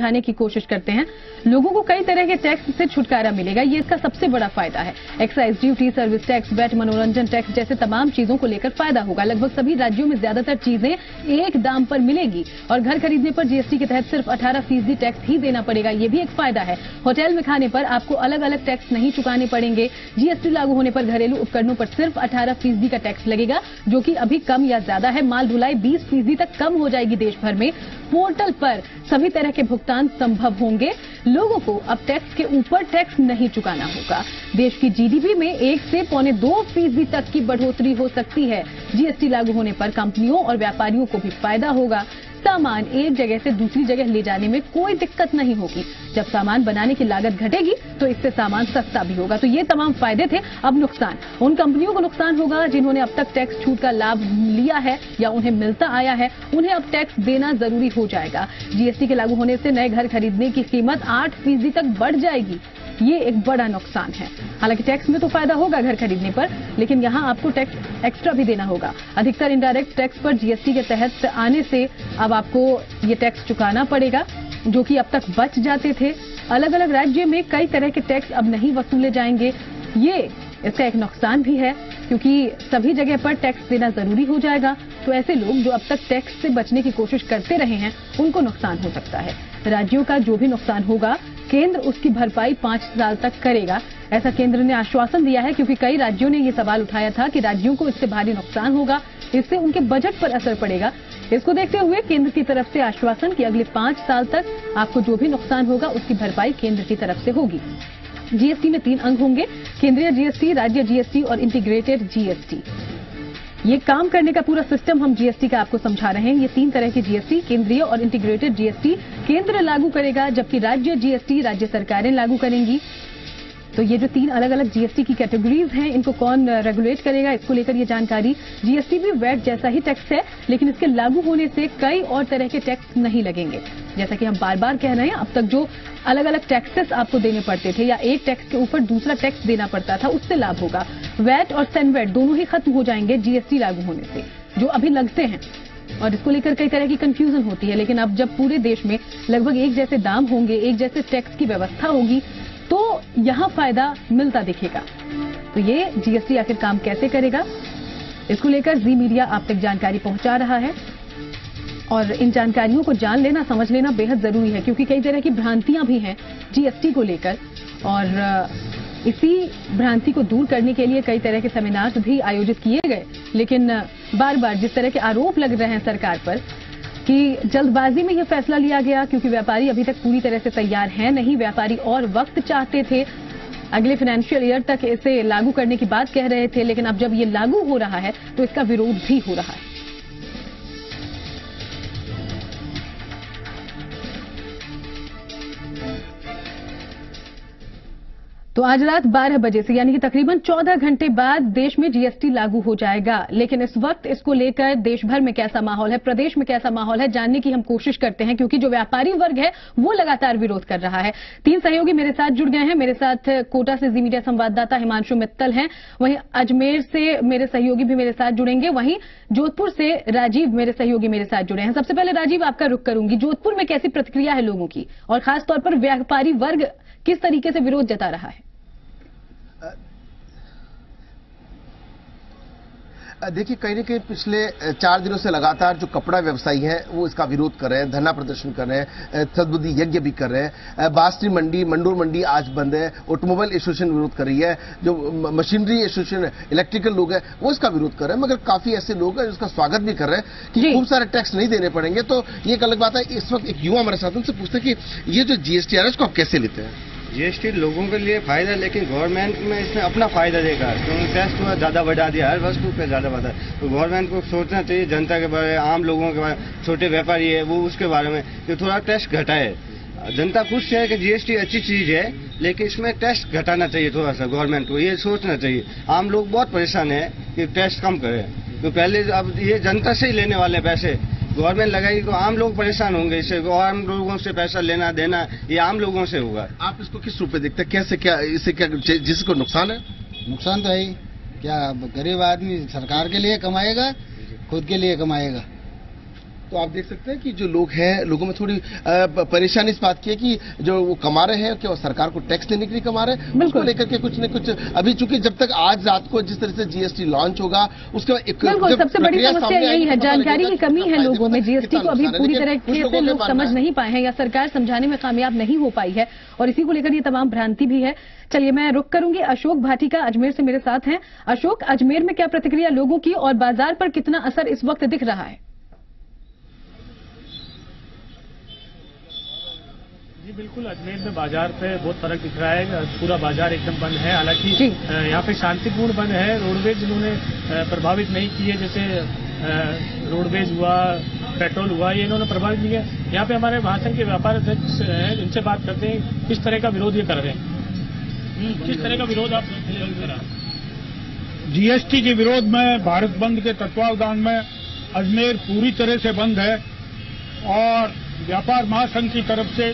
सुलझाने की कोशिश करते हैं। लोगों को कई तरह के टैक्स से छुटकारा मिलेगा, ये इसका सबसे बड़ा फायदा है। Excise duty, service tax, VAT, मनोरंजन टैक्स जैसे तमाम चीजों को लेकर फायदा होगा। लगभग सभी राज्यों में ज्यादातर चीजें एक दाम पर मिलेगी और घर खरीदने पर जीएसटी के तहत सिर्फ 18% टैक्स ही देना पड़ेगा, ये भी एक फायदा है। होटल में खाने पर आपको अलग अलग टैक्स नहीं चुकाने पड़ेंगे। जीएसटी लागू होने पर घरेलू उपकरणों पर सिर्फ 18% का टैक्स लगेगा, जो कि अभी कम या ज्यादा है। माल ढुलाई 20% तक कम हो जाएगी देश भर में। पोर्टल पर सभी तरह के भुगतान संभव होंगे। लोगों को अब टैक्स के ऊपर टैक्स नहीं चुकाना होगा। देश की जीडीपी में 1 से 1.25% तक की बढ़ोतरी हो सकती है। जीएसटी लागू होने पर कंपनियों और व्यापारियों को भी फायदा होगा। सामान एक जगह से दूसरी जगह ले जाने में कोई दिक्कत नहीं होगी। जब सामान बनाने की लागत घटेगी तो इससे सामान सस्ता भी होगा। तो ये तमाम फायदे थे। अब नुकसान, उन कंपनियों को नुकसान होगा जिन्होंने अब तक टैक्स छूट का लाभ लिया है या उन्हें मिलता आया है, उन्हें अब टैक्स देना जरूरी हो जाएगा। जीएसटी के लागू होने से नए घर खरीदने की कीमत 8% तक बढ़ जाएगी। ये एक बड़ा नुकसान है। हालांकि टैक्स में तो फायदा होगा घर खरीदने पर, लेकिन यहां आपको टैक्स एक्स्ट्रा भी देना होगा। अधिकतर इनडायरेक्ट टैक्स पर जीएसटी के तहत आने से अब आपको ये टैक्स चुकाना पड़ेगा, जो कि अब तक बच जाते थे। अलग अलग राज्य में कई तरह के टैक्स अब नहीं वसूले जाएंगे। ये इसका एक नुकसान भी है, क्योंकि सभी जगह पर टैक्स देना जरूरी हो जाएगा। तो ऐसे लोग जो अब तक टैक्स से बचने की कोशिश करते रहे हैं, उनको नुकसान हो सकता है। राज्यों का जो भी नुकसान होगा, केंद्र उसकी भरपाई 5 साल तक करेगा, ऐसा केंद्र ने आश्वासन दिया है। क्योंकि कई राज्यों ने ये सवाल उठाया था कि राज्यों को इससे भारी नुकसान होगा, इससे उनके बजट पर असर पड़ेगा। इसको देखते हुए केंद्र की तरफ से आश्वासन कि अगले 5 साल तक आपको जो भी नुकसान होगा उसकी भरपाई केंद्र की तरफ से होगी। जीएसटी में 3 अंग होंगे: केंद्रीय जीएसटी, राज्य जीएसटी और इंटीग्रेटेड जीएसटी। ये काम करने का पूरा सिस्टम हम जीएसटी का आपको समझा रहे हैं। ये 3 तरह की जीएसटी, केंद्रीय और इंटीग्रेटेड जीएसटी केंद्र लागू करेगा, जबकि राज्य जीएसटी राज्य सरकारें लागू करेंगी। तो ये जो 3 अलग अलग जीएसटी की कैटेगरीज हैं, इनको कौन रेगुलेट करेगा, इसको लेकर ये जानकारी। जीएसटी भी वैट जैसा ही टैक्स है, लेकिन इसके लागू होने से कई और तरह के टैक्स नहीं लगेंगे। जैसा कि हम बार बार कह रहे हैं, अब तक जो अलग अलग टैक्सेस आपको देने पड़ते थे या एक टैक्स के ऊपर दूसरा टैक्स देना पड़ता था, उससे लाभ होगा। वैट और सैनवैट दोनों ही खत्म हो जाएंगे जीएसटी लागू होने से, जो अभी लगते हैं। और इसको लेकर कई तरह की कंफ्यूजन होती है, लेकिन अब जब पूरे देश में लगभग एक जैसे दाम होंगे, एक जैसे टैक्स की व्यवस्था होगी, तो यहां फायदा मिलता दिखेगा। तो ये जीएसटी आखिर काम कैसे करेगा, इसको लेकर जी मीडिया आप तक जानकारी पहुंचा रहा है। और इन जानकारियों को जान लेना, समझ लेना बेहद जरूरी है, क्योंकि कई तरह की भ्रांतियां भी हैं जीएसटी को लेकर। और इसी भ्रांति को दूर करने के लिए कई तरह के सेमिनार्स भी आयोजित किए गए। लेकिन बार बार जिस तरह के आरोप लग रहे हैं सरकार पर कि जल्दबाजी में यह फैसला लिया गया, क्योंकि व्यापारी अभी तक पूरी तरह से तैयार हैं नहीं, व्यापारी और वक्त चाहते थे। अगले फाइनेंशियल ईयर तक इसे लागू करने की बात कह रहे थे, लेकिन अब जब ये लागू हो रहा है तो इसका विरोध भी हो रहा है। तो आज रात 12 बजे से, यानी कि तकरीबन 14 घंटे बाद देश में जीएसटी लागू हो जाएगा। लेकिन इस वक्त इसको लेकर देश भर में कैसा माहौल है, प्रदेश में कैसा माहौल है, जानने की हम कोशिश करते हैं, क्योंकि जो व्यापारी वर्ग है वो लगातार विरोध कर रहा है। 3 सहयोगी मेरे साथ जुड़ गए हैं। मेरे साथ कोटा से जी मीडिया संवाददाता हिमांशु मित्तल हैं, वहीं अजमेर से मेरे सहयोगी भी मेरे साथ जुड़ेंगे, वहीं जोधपुर से राजीव मेरे सहयोगी मेरे साथ जुड़े हैं। सबसे पहले राजीव, आपका रुख करूंगी, जोधपुर में कैसी प्रतिक्रिया है लोगों की, और खासतौर पर व्यापारी वर्ग किस तरीके से विरोध जता रहा है? देखिए, कहीं न कहीं पिछले 4 दिनों से लगातार जो कपड़ा व्यवसायी है वो इसका विरोध कर रहे हैं, धरना प्रदर्शन कर रहे हैं, सद्बुद्धि यज्ञ भी कर रहे हैं। बास्ती मंडी, मंडोर मंडी आज बंद है। ऑटोमोबाइल एसोसिएशन विरोध कर रही है, जो मशीनरी एसोसिएशन, इलेक्ट्रिकल लोग हैं वो इसका विरोध कर रहे हैं। मगर काफी ऐसे लोग हैं जिसका स्वागत भी कर रहे हैं कि खूब सारे टैक्स नहीं देने पड़ेंगे। तो ये एक अलग बात है। इस वक्त एक युवा हमारे साथ, उनसे पूछते हैं कि ये जो जीएसटी आ रहा है इसको आप कैसे लेते हैं? जीएसटी लोगों के लिए फायदा, लेकिन गवर्नमेंट में इसने अपना फायदा देखा, क्योंकि टैक्स थोड़ा ज्यादा बढ़ा दिया, हर वस्तु पे ज्यादा बढ़ा। तो गवर्नमेंट को सोचना चाहिए जनता के बारे में, आम लोगों के बारे में, छोटे व्यापारी है वो उसके बारे में, कि थोड़ा टैक्स घटाए। जनता खुश है कि जीएसटी अच्छी चीज है, लेकिन इसमें टैक्स घटाना चाहिए थोड़ा सा। गवर्नमेंट को ये सोचना चाहिए। आम लोग बहुत परेशान है कि टैक्स कम करे, तो पहले अब ये जनता से ही लेने वाले पैसे गवर्नमेंट लगाएगी तो आम लोग परेशान होंगे। इससे आम लोगों से पैसा लेना देना ये आम लोगों से होगा। आप इसको किस रूप में देखते हैं? कैसे, क्या इससे क्या जिसको नुकसान है? नुकसान तो है ही। क्या गरीब आदमी सरकार के लिए कमाएगा, खुद के लिए कमाएगा? तो आप देख सकते हैं कि जो लोग हैं, लोगों में थोड़ी परेशानी इस बात की है कि जो वो कमा रहे हैं, क्या वो सरकार को टैक्स देने के लिए कमा रहे हैं, उसको लेकर के कुछ न कुछ अभी, चूंकि जब तक आज रात को जिस तरह से जीएसटी लॉन्च होगा उसके बाद बिल्कुल सबसे बड़ी समस्या यही है, जानकारी की कमी है लोगों में। जीएसटी को अभी पूरी तरह से लोग समझ नहीं पाए हैं या सरकार समझाने में कामयाब नहीं हो पाई है, और इसी को लेकर ये तमाम भ्रांति भी है। चलिए मैं रुक करूंगी, अशोक भाटिका अजमेर से मेरे साथ हैं। अशोक, अजमेर में क्या प्रतिक्रिया लोगों की और बाजार पर कितना असर इस वक्त दिख रहा है? जी बिल्कुल, अजमेर में बाजार पे बहुत फर्क दिख रहा है। पूरा बाजार एकदम बंद है, हालांकि यहाँ पे शांतिपूर्ण बंद है। रोडवेज जिन्होंने प्रभावित नहीं किए, जैसे रोडवेज हुआ, पेट्रोल हुआ, ये इन्होंने प्रभावित नहीं किया। यहाँ पे हमारे महासंघ के व्यापार अध्यक्ष हैं, इनसे बात करते हैं किस तरह का विरोध ये कर रहे हैं। किस तरह का विरोध आप करा? जीएसटी के विरोध में भारत बंद के तत्वावधान में अजमेर पूरी तरह से बंद है और व्यापार महासंघ की तरफ से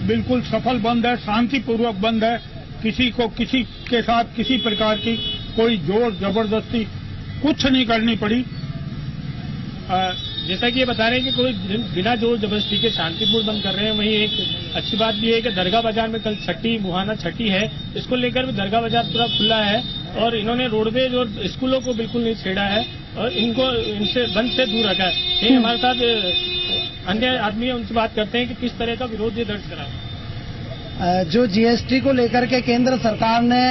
बिल्कुल सफल बंद है, शांतिपूर्वक बंद है। किसी को किसी के साथ किसी प्रकार की कोई जोर जबरदस्ती कुछ नहीं करनी पड़ी। जैसा कि ये बता रहे हैं कि कोई बिना जोर जबरदस्ती के शांतिपूर्ण बंद कर रहे हैं। वहीं एक अच्छी बात भी है कि दरगाह बाजार में कल छठी मुहाना छठी है, इसको लेकर भी दरगाह बाजार पूरा खुला है और इन्होंने रोडवेज और स्कूलों को बिल्कुल नहीं छेड़ा है और इनको इनसे बंद से दूर रखा है। ये हमारे साथ अन्य आदमी है, उनसे बात करते हैं कि किस तरह का विरोध ये दर्ज करा। जो जीएसटी को लेकर के केंद्र सरकार ने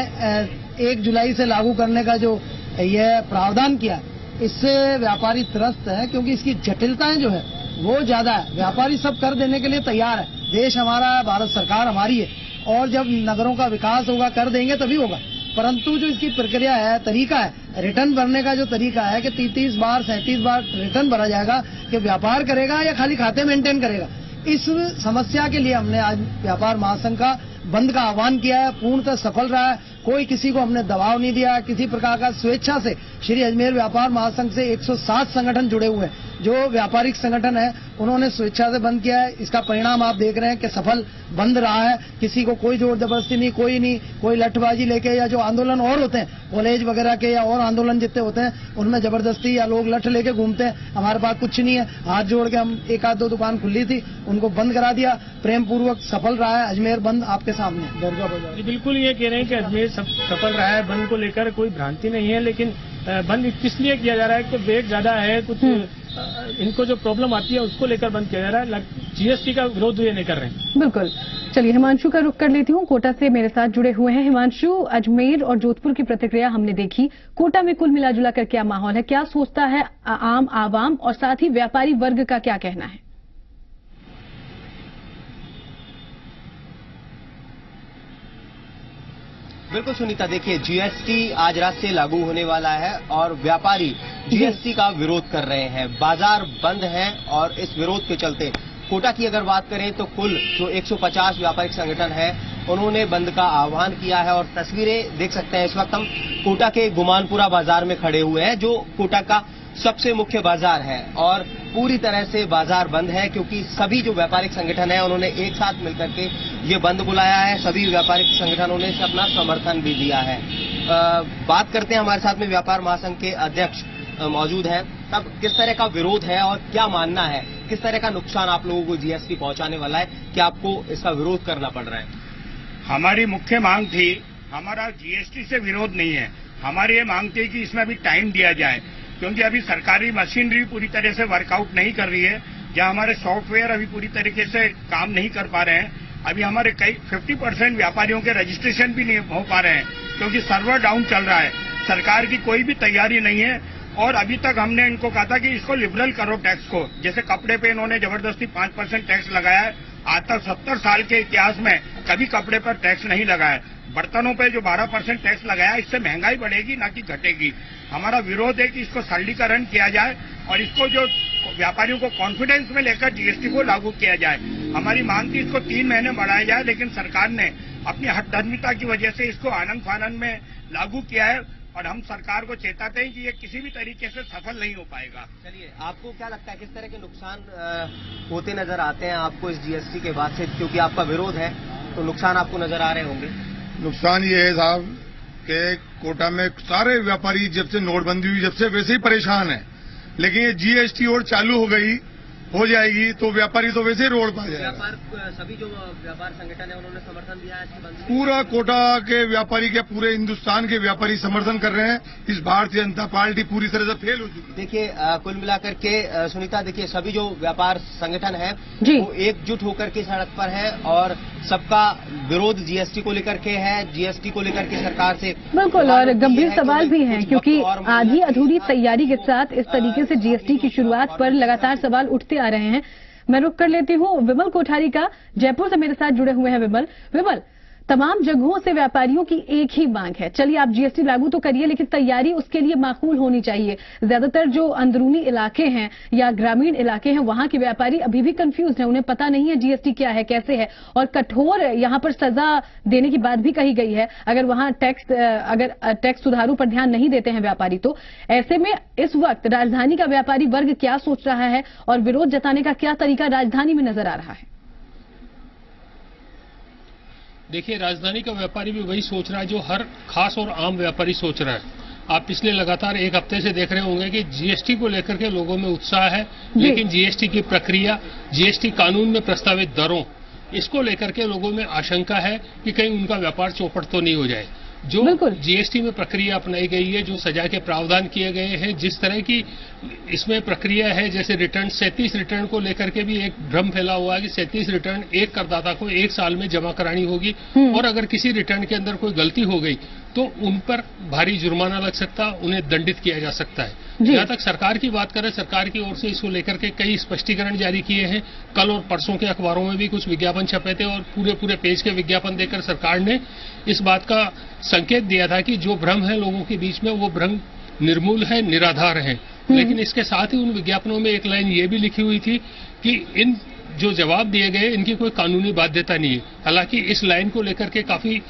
1 जुलाई से लागू करने का जो ये प्रावधान किया, इससे व्यापारी त्रस्त है, क्योंकि इसकी जटिलताएं जो है वो ज्यादा है। व्यापारी सब कर देने के लिए तैयार है, देश हमारा है, भारत सरकार हमारी है और जब नगरों का विकास होगा कर देंगे तभी होगा। परंतु जो इसकी प्रक्रिया है, तरीका है, रिटर्न भरने का जो तरीका है कि 33 बार 37 बार रिटर्न भरा जाएगा, कि व्यापार करेगा या खाली खाते मेंटेन करेगा। इस समस्या के लिए हमने आज व्यापार महासंघ का बंद का आह्वान किया है, पूर्णतः सफल रहा है। कोई किसी को हमने दबाव नहीं दिया, किसी प्रकार का स्वेच्छा से श्री अजमेर व्यापार महासंघ से 107 संगठन जुड़े हुए हैं, जो व्यापारिक संगठन है उन्होंने स्वेच्छा से बंद किया है। इसका परिणाम आप देख रहे हैं कि सफल बंद रहा है। किसी को कोई जोर जबरदस्ती नहीं, कोई लठबाजी लेके या जो आंदोलन और होते हैं कॉलेज वगैरह के या और आंदोलन जितने होते हैं उनमें जबरदस्ती या लोग लठ लेके घूमते हैं, हमारे पास कुछ नहीं है। हाथ जोड़ के हम 1-2 दुकान खुली थी उनको बंद करा दिया, प्रेम पूर्वक सफल रहा है अजमेर बंद आपके सामने। दरगाह बाजार बिल्कुल ये कह रहे हैं कि अजमेर सफल रहा है, बंद को लेकर कोई भ्रांति नहीं है। लेकिन बंद किस लिए किया जा रहा है कि वेट ज्यादा है, कुछ इनको जो प्रॉब्लम आती है उसको लेकर बंद किया जा रहा है। जीएसटी का विरोध ये नहीं कर रहे हैं। बिल्कुल। चलिए हिमांशु का रुख कर लेती हूँ, कोटा से मेरे साथ जुड़े हुए हैं। हिमांशु, अजमेर और जोधपुर की प्रतिक्रिया हमने देखी, कोटा में कुल मिलाजुला कर क्या माहौल है, क्या सोचता है आम आवाम और साथ ही व्यापारी वर्ग का क्या कहना है? बिल्कुल सुनीता, देखिए जीएसटी आज रात से लागू होने वाला है और व्यापारी जीएसटी का विरोध कर रहे हैं। बाजार बंद है और इस विरोध के चलते कोटा की अगर बात करें तो कुल जो 150 व्यापारिक संगठन है उन्होंने बंद का आह्वान किया है। और तस्वीरें देख सकते हैं, इस वक्त हम कोटा के गुमानपुरा बाजार में खड़े हुए हैं, जो कोटा का सबसे मुख्य बाजार है और पूरी तरह से बाजार बंद है, क्योंकि सभी जो व्यापारिक संगठन है उन्होंने एक साथ मिलकर के ये बंद बुलाया है। सभी व्यापारिक संगठनों ने इसे अपना समर्थन भी दिया है। बात करते हैं, हमारे साथ में व्यापार महासंघ के अध्यक्ष मौजूद हैं। तब किस तरह का विरोध है और क्या मानना है, किस तरह का नुकसान आप लोगों को जीएसटी पहुंचाने वाला है, क्या आपको इसका विरोध करना पड़ रहा है? हमारी मुख्य मांग थी, हमारा जीएसटी से विरोध नहीं है, हमारी ये मांग थी कि इसमें अभी टाइम दिया जाए, क्योंकि अभी सरकारी मशीनरी पूरी तरह से वर्कआउट नहीं कर रही है, या हमारे सॉफ्टवेयर अभी पूरी तरीके से काम नहीं कर पा रहे हैं। अभी हमारे कई 50% व्यापारियों के रजिस्ट्रेशन भी नहीं हो पा रहे हैं, क्योंकि सर्वर डाउन चल रहा है। सरकार की कोई भी तैयारी नहीं है और अभी तक हमने इनको कहा था कि इसको लिबरल करो टैक्स को। जैसे कपड़े पे इन्होंने जबरदस्ती 5% टैक्स लगाया है, आज तक 70 साल के इतिहास में कभी कपड़े पर टैक्स नहीं लगाया। बर्तनों पे जो 12% टैक्स लगाया, इससे महंगाई बढ़ेगी ना कि घटेगी। हमारा विरोध है कि इसको सरलीकरण किया जाए और इसको जो व्यापारियों को कॉन्फिडेंस में लेकर जीएसटी को लागू किया जाए। हमारी मांग थी इसको 3 महीने बढ़ाया जाए, लेकिन सरकार ने अपनी हठधर्मिता की वजह से इसको आनंद फानन में लागू किया है और हम सरकार को चेताते हैं कि ये किसी भी तरीके से सफल नहीं हो पाएगा। चलिए, आपको क्या लगता है किस तरह के नुकसान होते नजर आते हैं आपको इस जीएसटी के बाद से, क्योंकि आपका विरोध है तो नुकसान आपको नजर आ रहे होंगे? नुकसान ये है साहब कि कोटा में सारे व्यापारी जब से नोटबंदी हुई जब से वैसे ही परेशान है, लेकिन ये जीएसटी और चालू हो गई हो जाएगी तो व्यापारी तो वैसे ही रोड पर आ जाएगा। सभी जो व्यापार संगठन है उन्होंने समर्थन दिया है इसके बंद। पूरा कोटा के व्यापारी के पूरे हिंदुस्तान के व्यापारी समर्थन कर रहे हैं। इस भारतीय जनता पार्टी पूरी तरह से फेल हो चुकी है। देखिए कुल मिलाकर के सुनीता, देखिए सभी जो व्यापार संगठन है वो एकजुट होकर के सड़क पर है और सबका विरोध जीएसटी को लेकर के है। जीएसटी को लेकर के सरकार से बिल्कुल और गंभीर सवाल भी हैं, क्योंकि आधी अधूरी तैयारी के साथ इस तरीके से जीएसटी की शुरुआत पर लगातार सवाल उठते आ रहे हैं। मैं रुक कर लेती हूँ विमल कोठारी का, जयपुर से मेरे साथ जुड़े हुए हैं विमल, तमाम जगहों से व्यापारियों की एक ही मांग है, चलिए आप जीएसटी लागू तो करिए लेकिन तैयारी उसके लिए माकूल होनी चाहिए। ज्यादातर जो अंदरूनी इलाके हैं या ग्रामीण इलाके हैं वहां के व्यापारी अभी भी कंफ्यूज हैं, उन्हें पता नहीं है जीएसटी क्या है, कैसे है, और कठोर यहां पर सजा देने की बात भी कही गई है अगर वहां टैक्स सुधारों पर ध्यान नहीं देते हैं व्यापारी। तो ऐसे में इस वक्त राजधानी का व्यापारी वर्ग क्या सोच रहा है और विरोध जताने का क्या तरीका राजधानी में नजर आ रहा है? देखिए, राजधानी का व्यापारी भी वही सोच रहा है जो हर खास और आम व्यापारी सोच रहा है। आप पिछले लगातार एक हफ्ते से देख रहे होंगे कि जीएसटी को लेकर के लोगों में उत्साह है, लेकिन जीएसटी की प्रक्रिया, जीएसटी कानून में प्रस्तावित दरों, इसको लेकर के लोगों में आशंका है कि कहीं उनका व्यापार चौपट तो नहीं हो जाए। जो जीएसटी में प्रक्रिया अपनाई गई है, जो सजा के प्रावधान किए गए हैं, जिस तरह की इसमें प्रक्रिया है, जैसे रिटर्न 37 रिटर्न को लेकर के भी एक भ्रम फैला हुआ है कि 37 रिटर्न एक करदाता को 1 साल में जमा करानी होगी और अगर किसी रिटर्न के अंदर कोई गलती हो गई तो उन पर भारी जुर्माना लग सकता, उन्हें दंडित किया जा सकता है। जहां तक सरकार की बात करें, सरकार की ओर से इसको लेकर के कई स्पष्टीकरण जारी किए हैं। कल और परसों के अखबारों में भी कुछ विज्ञापन छपे थे और पूरे पेज के विज्ञापन देकर सरकार ने इस बात का संकेत दिया था कि जो भ्रम है लोगों के बीच में वो भ्रम निर्मूल है, निराधार है। लेकिन इसके साथ ही उन विज्ञापनों में एक लाइन ये भी लिखी हुई थी कि इन जो जवाब दिए गए इनकी कोई कानूनी बाध्यता नहीं है। हालांकि इस लाइन को लेकर के काफी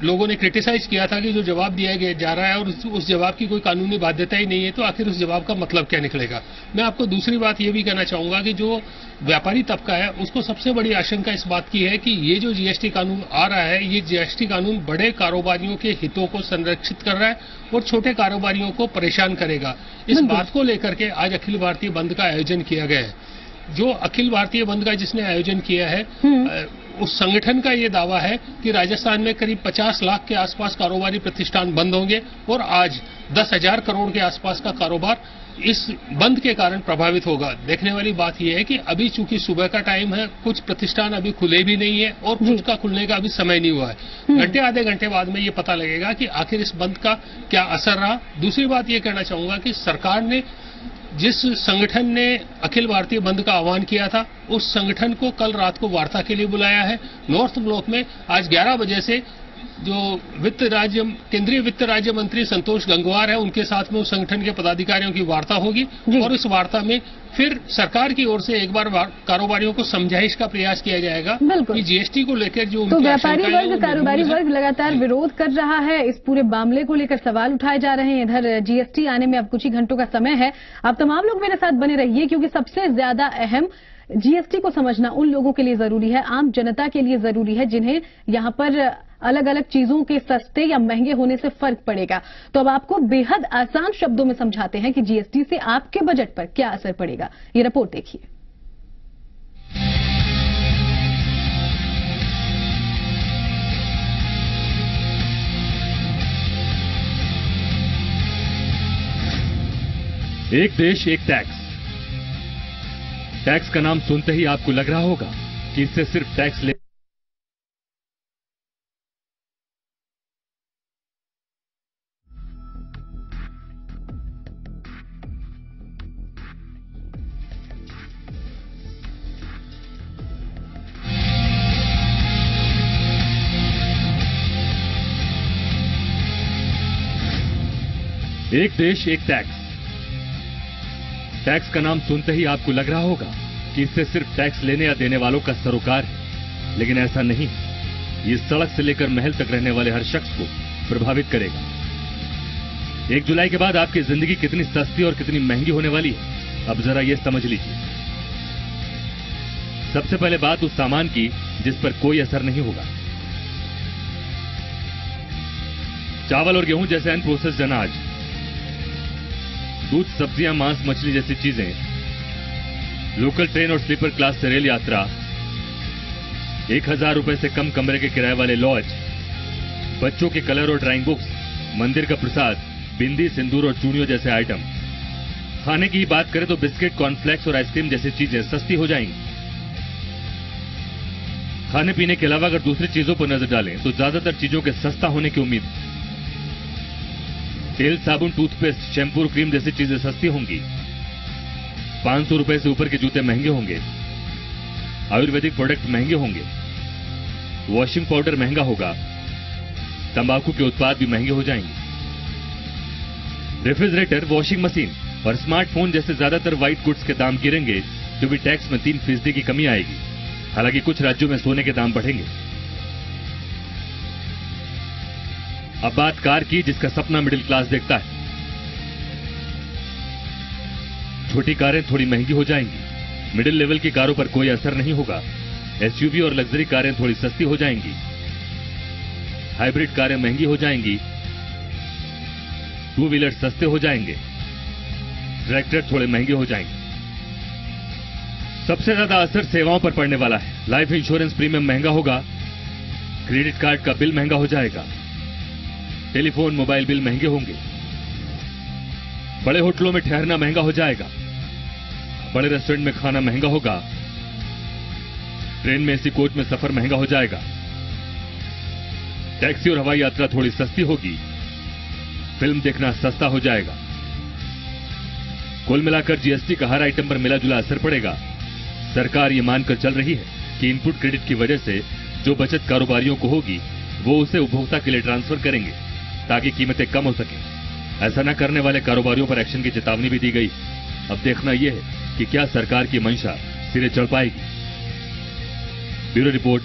लोगों ने क्रिटिसाइज किया था कि जो जवाब दिया गया जा रहा है और उस जवाब की कोई कानूनी बाध्यता ही नहीं है, तो आखिर उस जवाब का मतलब क्या निकलेगा। मैं आपको दूसरी बात ये भी कहना चाहूंगा कि जो व्यापारी तबका है उसको सबसे बड़ी आशंका इस बात की है कि ये जो जीएसटी कानून आ रहा है, ये जीएसटी कानून बड़े कारोबारियों के हितों को संरक्षित कर रहा है और छोटे कारोबारियों को परेशान करेगा। इस बात को लेकर के आज अखिल भारतीय बंद का आयोजन किया गया है। जो अखिल भारतीय बंद का जिसने आयोजन किया है, उस संगठन का ये दावा है कि राजस्थान में करीब 50 लाख के आसपास कारोबारी प्रतिष्ठान बंद होंगे और आज 10,000 करोड़ के आसपास का कारोबार इस बंद के कारण प्रभावित होगा। देखने वाली बात यह है कि अभी चूंकि सुबह का टाइम है, कुछ प्रतिष्ठान अभी खुले भी नहीं है और कुछ का खुलने का अभी समय नहीं हुआ है। घंटे आधे घंटे बाद में ये पता लगेगा कि आखिर इस बंद का क्या असर रहा। दूसरी बात ये कहना चाहूंगा कि सरकार ने जिस संगठन ने अखिल भारतीय बंद का आह्वान किया था, उस संगठन को कल रात को वार्ता के लिए बुलाया है। नॉर्थ ब्लॉक में आज 11 बजे से जो केंद्रीय वित्त राज्य मंत्री संतोष गंगवार है, उनके साथ में उस संगठन के पदाधिकारियों की वार्ता होगी और इस वार्ता में फिर सरकार की ओर से एक बार कारोबारियों को समझाइश का प्रयास किया जाएगा कि जीएसटी को लेकर जो तो व्यापारी वर्ग, कारोबारी वर्ग लगातार विरोध कर रहा है। इस पूरे मामले को लेकर सवाल उठाए जा रहे हैं। इधर जीएसटी आने में अब कुछ ही घंटों का समय है। आप तमाम लोग मेरे साथ बने रहिए, क्योंकि सबसे ज्यादा अहम जीएसटी को समझना उन लोगों के लिए जरूरी है, आम जनता के लिए जरूरी है, जिन्हें यहाँ पर अलग अलग चीजों के सस्ते या महंगे होने से फर्क पड़ेगा। तो अब आपको बेहद आसान शब्दों में समझाते हैं कि जीएसटी से आपके बजट पर क्या असर पड़ेगा। ये रिपोर्ट देखिए। एक देश एक टैक्स। टैक्स का नाम सुनते ही आपको लग रहा होगा कि इससे सिर्फ टैक्स ले एक देश एक टैक्स। टैक्स का नाम सुनते ही आपको लग रहा होगा कि इससे सिर्फ टैक्स लेने या देने वालों का सरोकार है, लेकिन ऐसा नहीं। ये सड़क से लेकर महल तक रहने वाले हर शख्स को प्रभावित करेगा। 1 जुलाई के बाद आपकी जिंदगी कितनी सस्ती और कितनी महंगी होने वाली है, अब जरा ये समझ लीजिए। सबसे पहले बात उस सामान की जिस पर कोई असर नहीं होगा। चावल और गेहूं जैसे अनप्रोसेस्ड अनाज, दूध, सब्जियां, मांस, मछली जैसी चीजें लोकल ट्रेन और स्लीपर क्लास से रेल यात्रा, 1000 रुपए से कम कमरे के किराए वाले लॉज, बच्चों के कलर और ड्राइंग बुक्स, मंदिर का प्रसाद, बिंदी, सिंदूर और चूड़ियों जैसे आइटम। खाने की ही बात करें तो बिस्किट, कॉर्नफ्लेक्स और आइसक्रीम जैसी चीजें सस्ती हो जाएंगी। खाने पीने के अलावा अगर दूसरी चीजों पर नजर डालें तो ज्यादातर चीजों के सस्ता होने की उम्मीद। तेल, साबुन, टूथपेस्ट, शैम्पू और क्रीम जैसी चीजें सस्ती होंगी। 500 रुपए से ऊपर के जूते महंगे होंगे। आयुर्वेदिक प्रोडक्ट महंगे होंगे। वॉशिंग पाउडर महंगा होगा। तंबाकू के उत्पाद भी महंगे हो जाएंगे। रेफ्रिजरेटर, वॉशिंग मशीन और स्मार्टफोन जैसे ज्यादातर व्हाइट गुड्स के दाम गिरेंगे क्योंकि टैक्स में 3% की कमी आएगी। हालांकि कुछ राज्यों में सोने के दाम बढ़ेंगे। अब बात कार की, जिसका सपना मिडिल क्लास देखता है। छोटी कारें थोड़ी महंगी हो जाएंगी। मिडिल लेवल की कारों पर कोई असर नहीं होगा। एसयूवी और लग्जरी कारें थोड़ी सस्ती हो जाएंगी। हाइब्रिड कारें महंगी हो जाएंगी। 2 व्हीलर सस्ते हो जाएंगे। ट्रैक्टर थोड़े महंगे हो जाएंगे। सबसे ज्यादा असर सेवाओं पर पड़ने वाला है। लाइफ इंश्योरेंस प्रीमियम महंगा होगा। क्रेडिट कार्ड का बिल महंगा हो जाएगा। टेलीफोन, मोबाइल बिल महंगे होंगे। बड़े होटलों में ठहरना महंगा हो जाएगा। बड़े रेस्टोरेंट में खाना महंगा होगा। ट्रेन में एसी कोच में सफर महंगा हो जाएगा। टैक्सी और हवाई यात्रा थोड़ी सस्ती होगी। फिल्म देखना सस्ता हो जाएगा। कुल मिलाकर जीएसटी का हर आइटम पर मिला जुला असर पड़ेगा। सरकार ये मानकर चल रही है कि इनपुट क्रेडिट की वजह से जो बचत कारोबारियों को होगी वो उसे उपभोक्ता के लिए ट्रांसफर करेंगे ताकि कीमतें कम हो सकें। ऐसा न करने वाले कारोबारियों पर एक्शन की चेतावनी भी दी गई। अब देखना यह है कि क्या सरकार की मंशा सिरे चढ़ पाएगी। Bureau report.